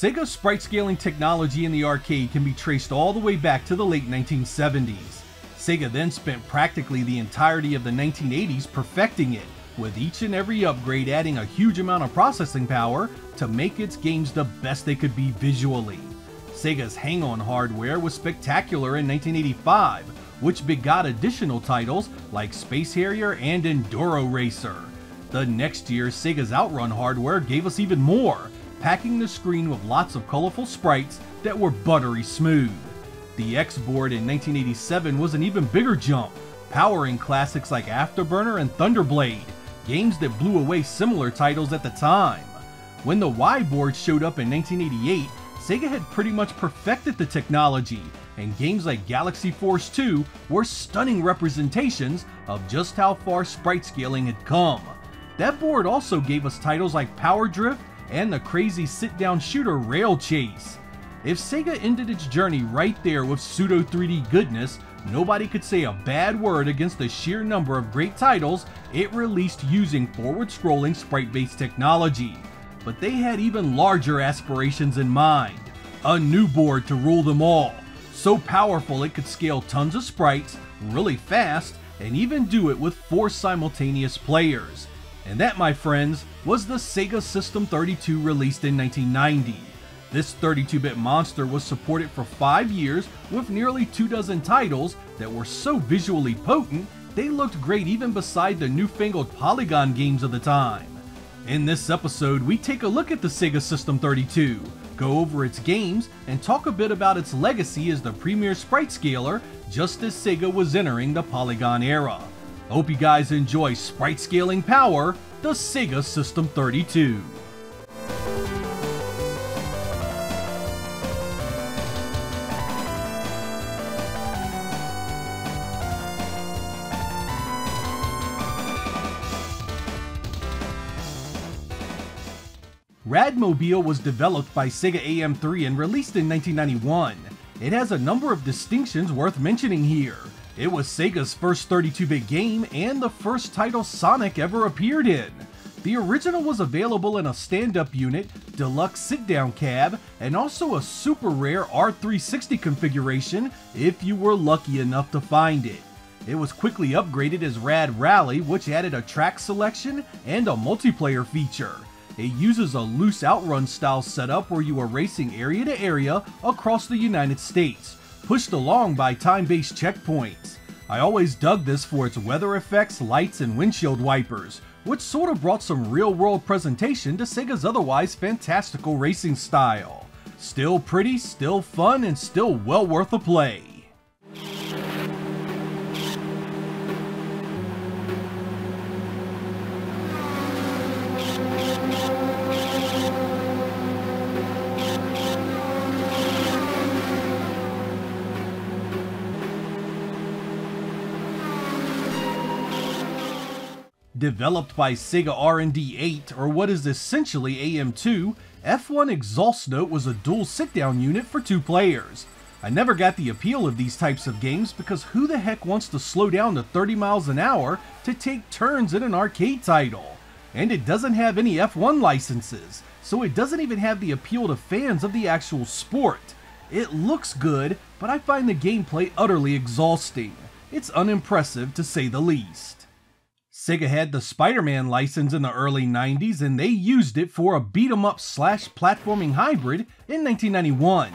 Sega's sprite scaling technology in the arcade can be traced all the way back to the late 1970s. Sega then spent practically the entirety of the 1980s perfecting it, with each and every upgrade adding a huge amount of processing power to make its games the best they could be visually. Sega's hang-on hardware was spectacular in 1985, which begot additional titles like Space Harrier and Enduro Racer. The next year, Sega's Outrun hardware gave us even more, packing the screen with lots of colorful sprites that were buttery smooth. The X-Board in 1987 was an even bigger jump, powering classics like Afterburner and Thunderblade, games that blew away similar titles at the time. When the Y-Board showed up in 1988, Sega had pretty much perfected the technology, and games like Galaxy Force 2 were stunning representations of just how far sprite scaling had come. That board also gave us titles like Power Drift and the crazy sit-down shooter Rail Chase. If Sega ended its journey right there with pseudo 3D goodness, nobody could say a bad word against the sheer number of great titles it released using forward-scrolling sprite-based technology. But they had even larger aspirations in mind. A new board to rule them all, so powerful it could scale tons of sprites really fast and even do it with 4 simultaneous players. And that, my friends, was the Sega System 32 released in 1990. This 32-bit monster was supported for 5 years with nearly 24 titles that were so visually potent they looked great even beside the newfangled polygon games of the time. In this episode, we take a look at the Sega System 32, go over its games, and talk a bit about its legacy as the premier sprite scaler just as Sega was entering the polygon era. Hope you guys enjoy sprite scaling power, the Sega System 32. Radmobile was developed by Sega AM3 and released in 1991. It has a number of distinctions worth mentioning here. It was Sega's first 32-bit game and the first title Sonic ever appeared in. The original was available in a stand-up unit, deluxe sit-down cab, and also a super rare R360 configuration if you were lucky enough to find it. It was quickly upgraded as Rad Rally, which added a track selection and a multiplayer feature. It uses a loose outrun style setup where you are racing area to area across the United States, pushed along by time-based checkpoints. I always dug this for its weather effects, lights, and windshield wipers, which sort of brought some real-world presentation to Sega's otherwise fantastical racing style. Still pretty, still fun, and still well worth a play. Developed by Sega R&D 8, or what is essentially AM2, F1 Exhaust Note was a dual sit-down unit for 2 players. I never got the appeal of these types of games because who the heck wants to slow down to 30 miles an hour to take turns in an arcade title? And it doesn't have any F1 licenses, so it doesn't even have the appeal to fans of the actual sport. It looks good, but I find the gameplay utterly exhausting. It's unimpressive to say the least. Sega had the Spider-Man license in the early 90s and they used it for a beat-em-up / platforming hybrid in 1991.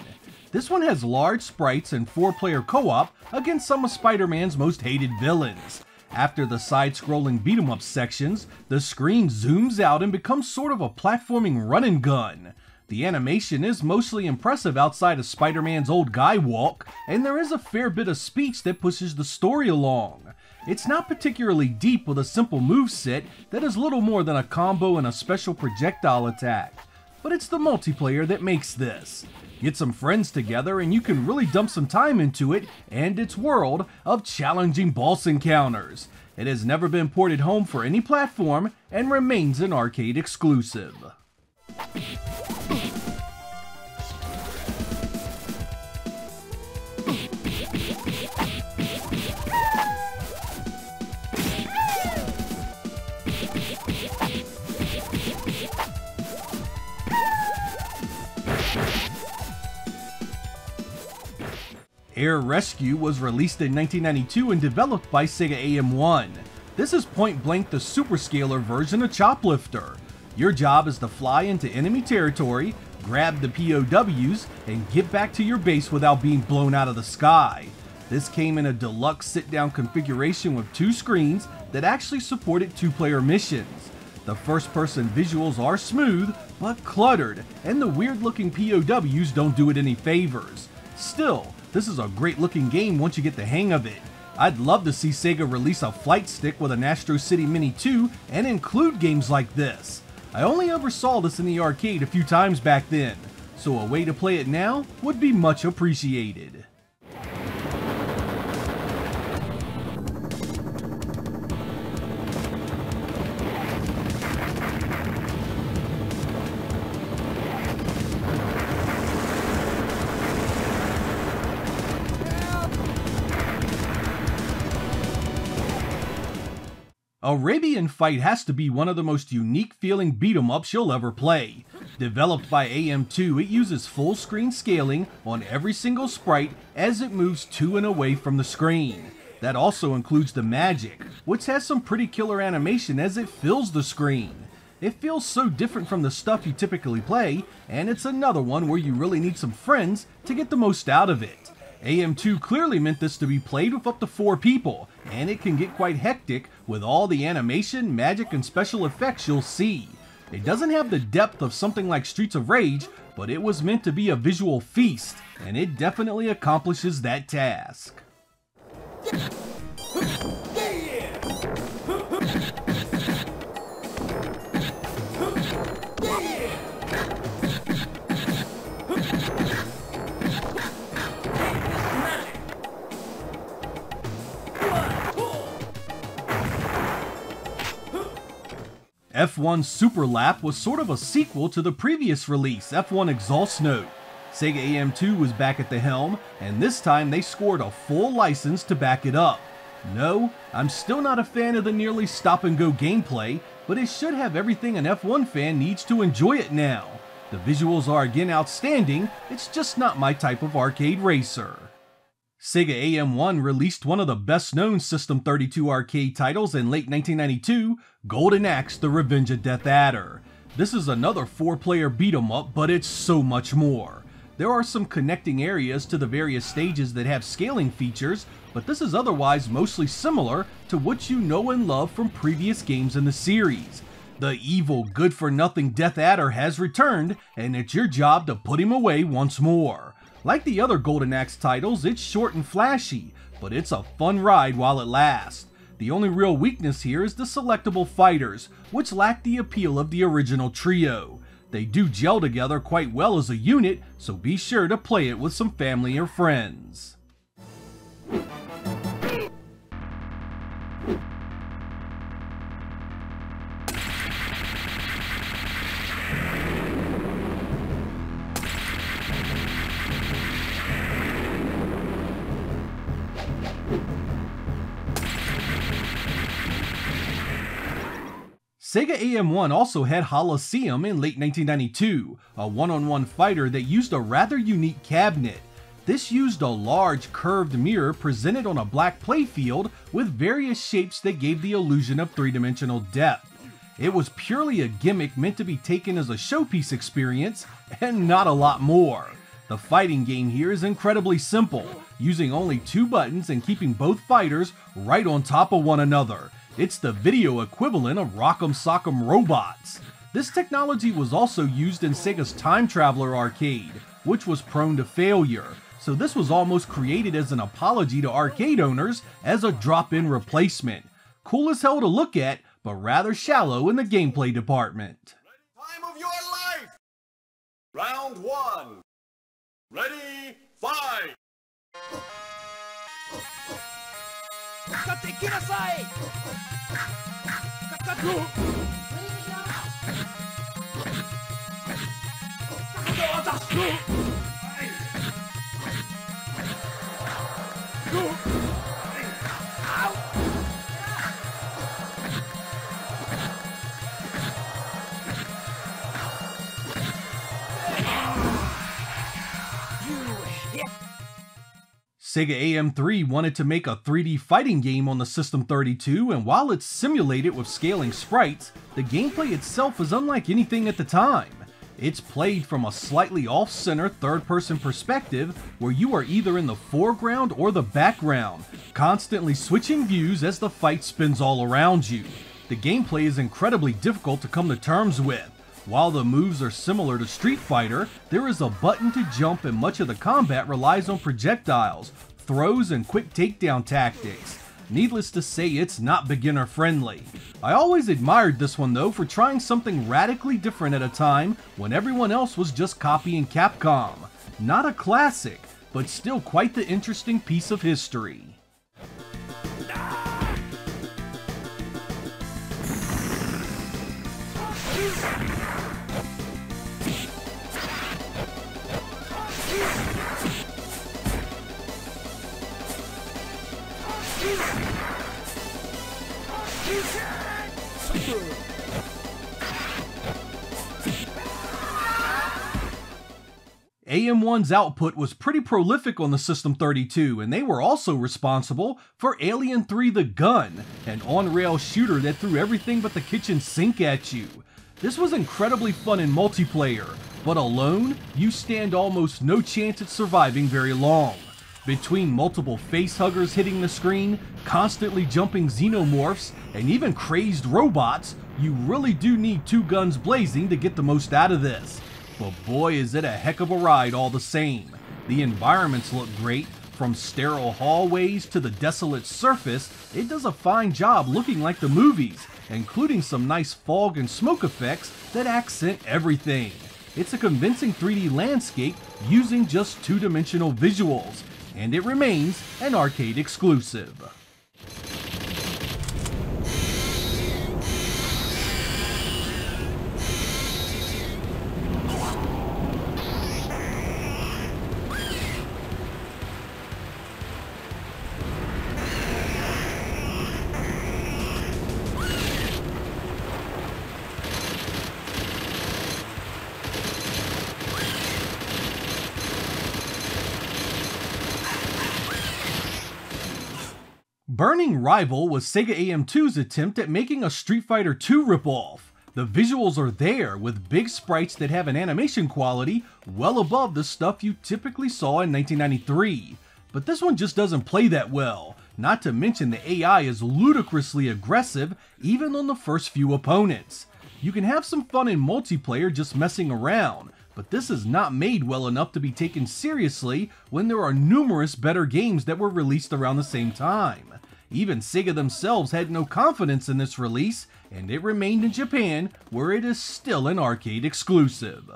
This one has large sprites and 4-player co-op against some of Spider-Man's most hated villains. After the side-scrolling beat-em-up sections, the screen zooms out and becomes sort of a platforming run-and-gun. The animation is mostly impressive outside of Spider-Man's old guy walk, and there is a fair bit of speech that pushes the story along. It's not particularly deep with a simple moveset that is little more than a combo and a special projectile attack. But it's the multiplayer that makes this. Get some friends together and you can really dump some time into it and its world of challenging boss encounters. It has never been ported home for any platform and remains an arcade exclusive. Air Rescue was released in 1992 and developed by Sega AM1. This is point blank the superscalar version of Choplifter. Your job is to fly into enemy territory, grab the POWs, and get back to your base without being blown out of the sky. This came in a deluxe sit-down configuration with 2 screens that actually supported 2-player missions. The first-person visuals are smooth, but cluttered, and the weird-looking POWs don't do it any favors. Still, this is a great-looking game once you get the hang of it. I'd love to see Sega release a flight stick with an Astro City Mini 2 and include games like this. I only ever saw this in the arcade a few times back then, so a way to play it now would be much appreciated. Arabian Fight has to be one of the most unique feeling beat-em-ups you'll ever play. Developed by AM2, it uses full screen scaling on every single sprite as it moves to and away from the screen. That also includes the magic, which has some pretty killer animation as it fills the screen. It feels so different from the stuff you typically play, and it's another one where you really need some friends to get the most out of it. AM2 clearly meant this to be played with up to 4 people, and it can get quite hectic with all the animation, magic, and special effects you'll see. It doesn't have the depth of something like Streets of Rage, but it was meant to be a visual feast, and it definitely accomplishes that task. F1 Super Lap was sort of a sequel to the previous release, F1 Exhaust Note. Sega AM2 was back at the helm, and this time they scored a full license to back it up. No, I'm still not a fan of the nearly stop-and-go gameplay, but it should have everything an F1 fan needs to enjoy it now. The visuals are again outstanding, it's just not my type of arcade racer. Sega AM1 released one of the best-known System 32 arcade titles in late 1992, Golden Axe: The Revenge of Death Adder. This is another 4-player beat-em-up, but it's so much more. There are some connecting areas to the various stages that have scaling features, but this is otherwise mostly similar to what you know and love from previous games in the series. The evil, good-for-nothing Death Adder has returned, and it's your job to put him away once more. Like the other Golden Axe titles, it's short and flashy, but it's a fun ride while it lasts. The only real weakness here is the selectable fighters, which lack the appeal of the original trio. They do gel together quite well as a unit, so be sure to play it with some family or friends. Sega AM1 also had Holosseum in late 1992, a one-on-one fighter that used a rather unique cabinet. This used a large curved mirror presented on a black playfield with various shapes that gave the illusion of 3-dimensional depth. It was purely a gimmick meant to be taken as a showpiece experience, and not a lot more. The fighting game here is incredibly simple, using only 2 buttons and keeping both fighters right on top of one another. It's the video equivalent of Rock'em Sock'em Robots. This technology was also used in Sega's Time Traveler arcade, which was prone to failure, so this was almost created as an apology to arcade owners as a drop-in replacement. Cool as hell to look at, but rather shallow in the gameplay department. Time of your life! Round 1. Ready, fight! かかってきなさいかかってどうだ Sega AM3 wanted to make a 3D fighting game on the System 32, and while it's simulated with scaling sprites, the gameplay itself is unlike anything at the time. It's played from a slightly off-center third-person perspective where you are either in the foreground or the background, constantly switching views as the fight spins all around you. The gameplay is incredibly difficult to come to terms with. While the moves are similar to Street Fighter, there is a button to jump and much of the combat relies on projectiles, throws, and quick takedown tactics. Needless to say, it's not beginner friendly. I always admired this one though for trying something radically different at a time when everyone else was just copying Capcom. Not a classic, but still quite the interesting piece of history. AM1's output was pretty prolific on the System 32, and they were also responsible for Alien 3 The Gun, an on-rail shooter that threw everything but the kitchen sink at you. This was incredibly fun in multiplayer, but alone, you stand almost no chance at surviving very long. Between multiple facehuggers hitting the screen, constantly jumping xenomorphs, and even crazed robots, you really do need two guns blazing to get the most out of this. But boy is it a heck of a ride all the same. The environments look great, from sterile hallways to the desolate surface. It does a fine job looking like the movies, including some nice fog and smoke effects that accent everything. It's a convincing 3D landscape using just two-dimensional visuals, and it remains an arcade exclusive. Burning Rival was Sega AM2's attempt at making a Street Fighter II ripoff. The visuals are there, with big sprites that have an animation quality well above the stuff you typically saw in 1993. But this one just doesn't play that well, not to mention the AI is ludicrously aggressive even on the first few opponents. You can have some fun in multiplayer just messing around, but this is not made well enough to be taken seriously when there are numerous better games that were released around the same time. Even Sega themselves had no confidence in this release, and it remained in Japan, where it is still an arcade exclusive.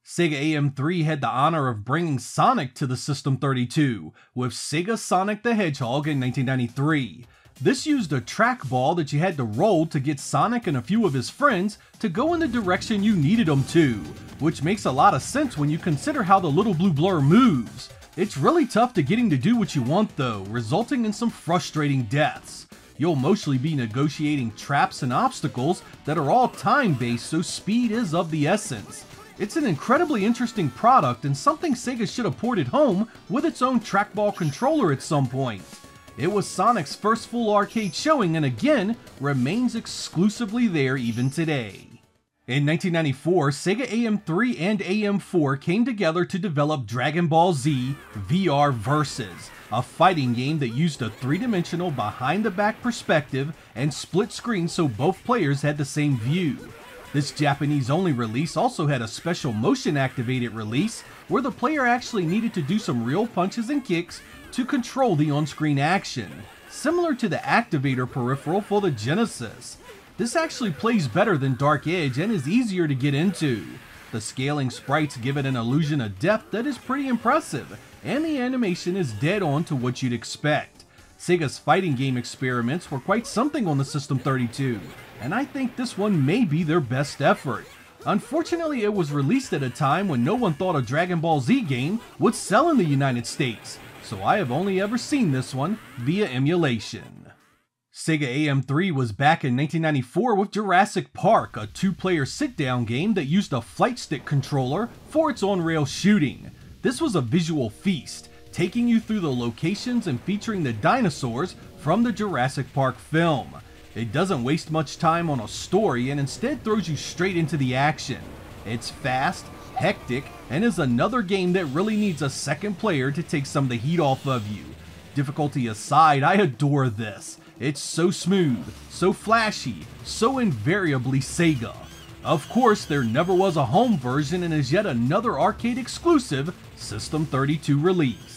Sega AM3 had the honor of bringing Sonic to the System 32, with Sega Sonic the Hedgehog in 1993. This used a trackball that you had to roll to get Sonic and a few of his friends to go in the direction you needed them to, which makes a lot of sense when you consider how the little blue blur moves. It's really tough to get him to do what you want though, resulting in some frustrating deaths. You'll mostly be negotiating traps and obstacles that are all time-based, so speed is of the essence. It's an incredibly interesting product and something Sega should have ported home with its own trackball controller at some point. It was Sonic's first full arcade showing and again, remains exclusively there even today. In 1994, Sega AM3 and AM4 came together to develop Dragon Ball Z VR Versus, a fighting game that used a three-dimensional behind-the-back perspective and split screen so both players had the same view. This Japanese-only release also had a special motion-activated release where the player actually needed to do some real punches and kicks to control the on-screen action, similar to the activator peripheral for the Genesis. This actually plays better than Dark Edge and is easier to get into. The scaling sprites give it an illusion of depth that is pretty impressive, and the animation is dead on to what you'd expect. Sega's fighting game experiments were quite something on the System 32, and I think this one may be their best effort. Unfortunately, it was released at a time when no one thought a Dragon Ball Z game would sell in the United States, so I have only ever seen this one via emulation. Sega AM3 was back in 1994 with Jurassic Park, a two-player sit-down game that used a flight stick controller for its on-rail shooting. This was a visual feast, taking you through the locations and featuring the dinosaurs from the Jurassic Park film. It doesn't waste much time on a story and instead throws you straight into the action. It's fast, hectic, and is another game that really needs a second player to take some of the heat off of you. Difficulty aside, I adore this. It's so smooth, so flashy, so invariably Sega. Of course, there never was a home version and is yet another arcade exclusive System 32 release.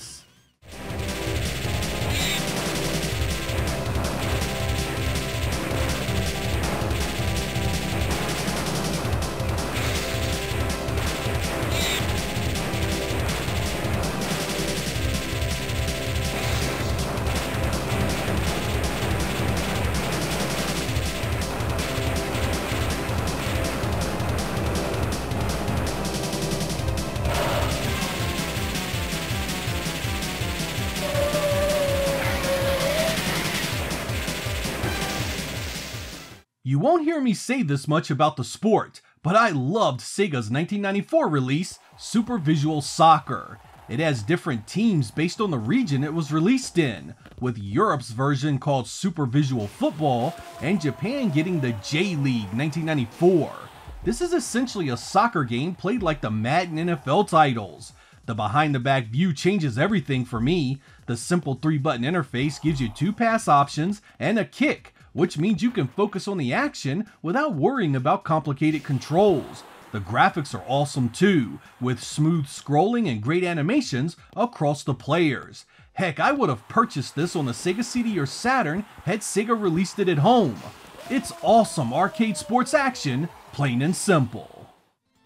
You won't hear me say this much about the sport, but I loved Sega's 1994 release, Super Visual Soccer. It has different teams based on the region it was released in, with Europe's version called Super Visual Football and Japan getting the J-League 1994. This is essentially a soccer game played like the Madden NFL titles. The behind-the-back view changes everything for me. The simple 3-button interface gives you 2 pass options and a kick, which means you can focus on the action without worrying about complicated controls. The graphics are awesome too, with smooth scrolling and great animations across the players. Heck, I would have purchased this on the Sega CD or Saturn had Sega released it at home. It's awesome arcade sports action, plain and simple.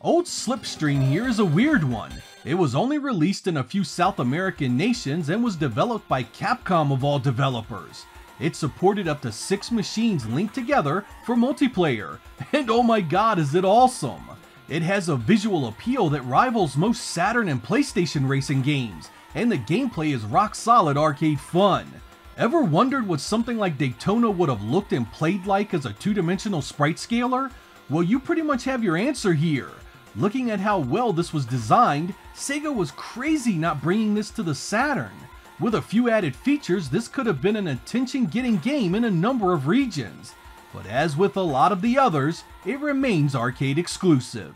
Old Slipstream here is a weird one. It was only released in a few South American nations and was developed by Capcom of all developers. It supported up to 6 machines linked together for multiplayer, and oh my god is it awesome! It has a visual appeal that rivals most Saturn and PlayStation racing games, and the gameplay is rock solid arcade fun. Ever wondered what something like Daytona would have looked and played like as a 2-dimensional sprite scaler? Well, you pretty much have your answer here. Looking at how well this was designed, Sega was crazy not bringing this to the Saturn. With a few added features, this could have been an attention-getting game in a number of regions. But as with a lot of the others, it remains arcade exclusive.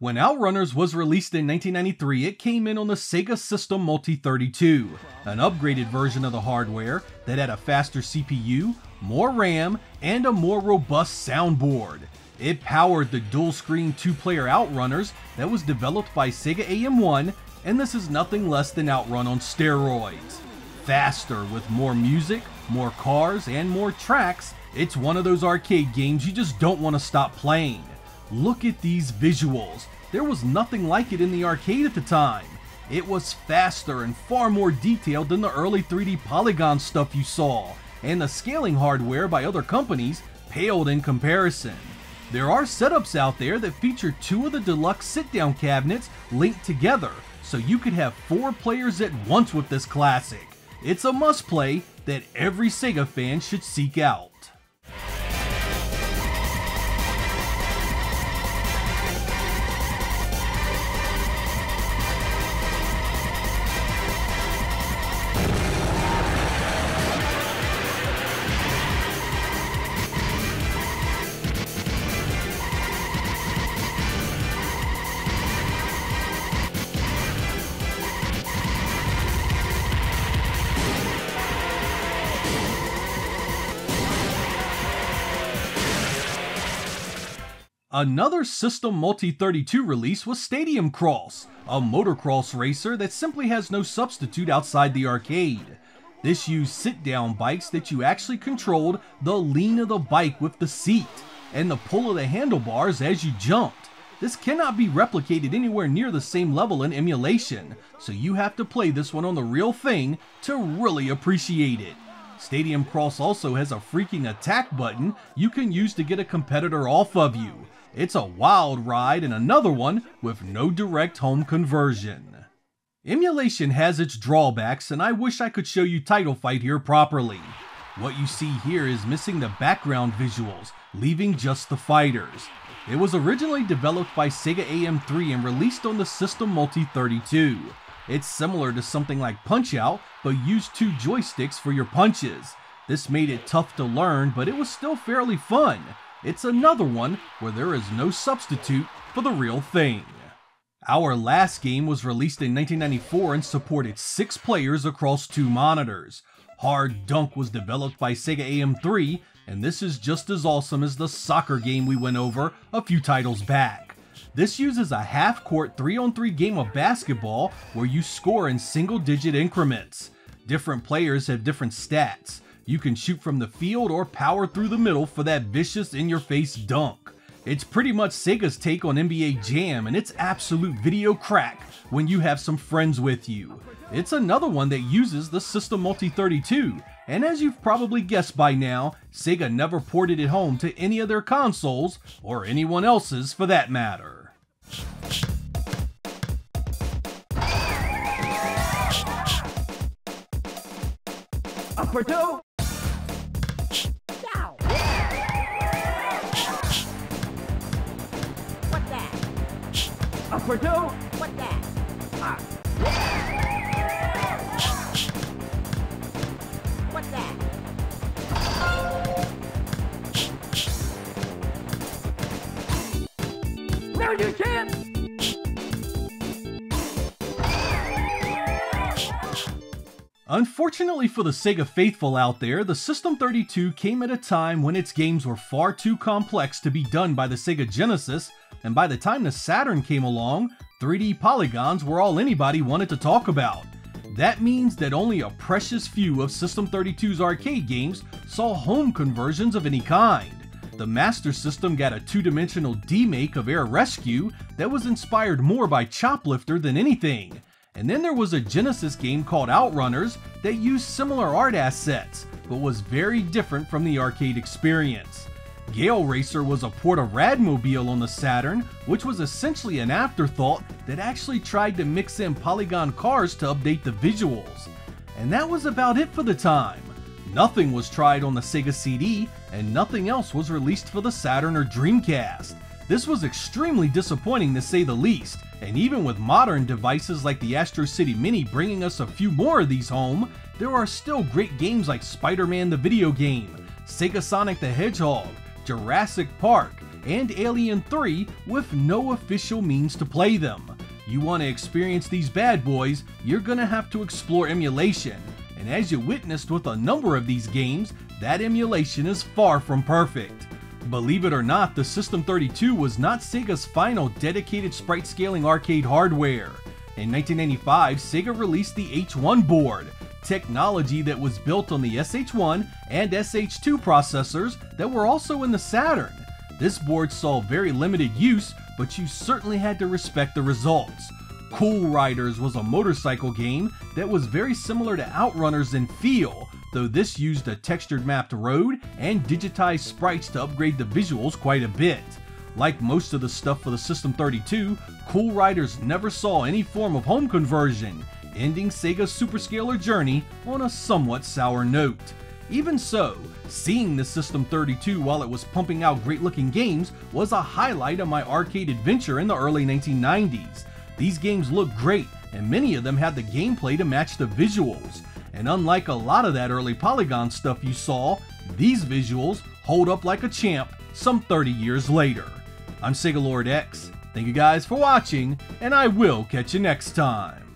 When Outrunners was released in 1993, it came in on the Sega System Multi-32, an upgraded version of the hardware that had a faster CPU, more RAM, and a more robust soundboard. It powered the dual-screen 2-player Outrunners that was developed by Sega AM1, and this is nothing less than Outrun on steroids. Faster with more music, more cars, and more tracks, it's one of those arcade games you just don't want to stop playing. Look at these visuals. There was nothing like it in the arcade at the time. It was faster and far more detailed than the early 3D polygon stuff you saw, and the scaling hardware by other companies paled in comparison. There are setups out there that feature 2 of the deluxe sit-down cabinets linked together, so you could have 4 players at once with this classic. It's a must-play that every Sega fan should seek out. Another System Multi-32 release was Stadium Cross, a motocross racer that simply has no substitute outside the arcade. This used sit-down bikes that you actually controlled the lean of the bike with the seat, and the pull of the handlebars as you jumped. This cannot be replicated anywhere near the same level in emulation, so you have to play this one on the real thing to really appreciate it. Stadium Cross also has a freaking attack button you can use to get a competitor off of you. It's a wild ride and another one with no direct home conversion. Emulation has its drawbacks, and I wish I could show you Title Fight here properly. What you see here is missing the background visuals, leaving just the fighters. It was originally developed by Sega AM3 and released on the System Multi-32. It's similar to something like Punch-Out, but used 2 joysticks for your punches. This made it tough to learn, but it was still fairly fun. It's another one where there is no substitute for the real thing. Our last game was released in 1994 and supported 6 players across 2 monitors. Hard Dunk was developed by Sega AM3, and this is just as awesome as the soccer game we went over a few titles back. This uses a half-court 3-on-3 game of basketball where you score in single-digit increments. Different players have different stats. You can shoot from the field or power through the middle for that vicious in-your-face dunk. It's pretty much Sega's take on NBA Jam, and it's absolute video crack when you have some friends with you. It's another one that uses the System Multi-32, and as you've probably guessed by now, Sega never ported it home to any of their consoles, or anyone else's for that matter. Up for 2. Down. What's that? Up for 2. What's that? What's that? Now you can't. Unfortunately for the Sega faithful out there, the System 32 came at a time when its games were far too complex to be done by the Sega Genesis, and by the time the Saturn came along, 3D polygons were all anybody wanted to talk about. That means that only a precious few of System 32's arcade games saw home conversions of any kind. The Master System got a 2-dimensional demake of Air Rescue that was inspired more by Choplifter than anything. And then there was a Genesis game called Outrunners that used similar art assets, but was very different from the arcade experience. Gale Racer was a port of Radmobile on the Saturn, which was essentially an afterthought that actually tried to mix in polygon cars to update the visuals. And that was about it for the time. Nothing was tried on the Sega CD, and nothing else was released for the Saturn or Dreamcast. This was extremely disappointing to say the least, and even with modern devices like the Astro City Mini bringing us a few more of these home, there are still great games like Spider-Man the video game, Sega Sonic the Hedgehog, Jurassic Park, and Alien 3 with no official means to play them. You want to experience these bad boys, you're gonna have to explore emulation, and as you witnessed with a number of these games, that emulation is far from perfect. Believe it or not, the System 32 was not Sega's final dedicated sprite scaling arcade hardware. In 1995, Sega released the H1 board, technology that was built on the SH1 and SH2 processors that were also in the Saturn. This board saw very limited use, but you certainly had to respect the results. Cool Riders was a motorcycle game that was very similar to Outrunners in feel, though this used a textured mapped road and digitized sprites to upgrade the visuals quite a bit. Like most of the stuff for the System 32, Cool Riders never saw any form of home conversion, ending Sega's Superscaler journey on a somewhat sour note. Even so, seeing the System 32 while it was pumping out great looking games was a highlight of my arcade adventure in the early 1990s. These games look great, and many of them had the gameplay to match the visuals. And unlike a lot of that early polygon stuff you saw, these visuals hold up like a champ some 30 years later. I'm Sega Lord X, thank you guys for watching, and I will catch you next time.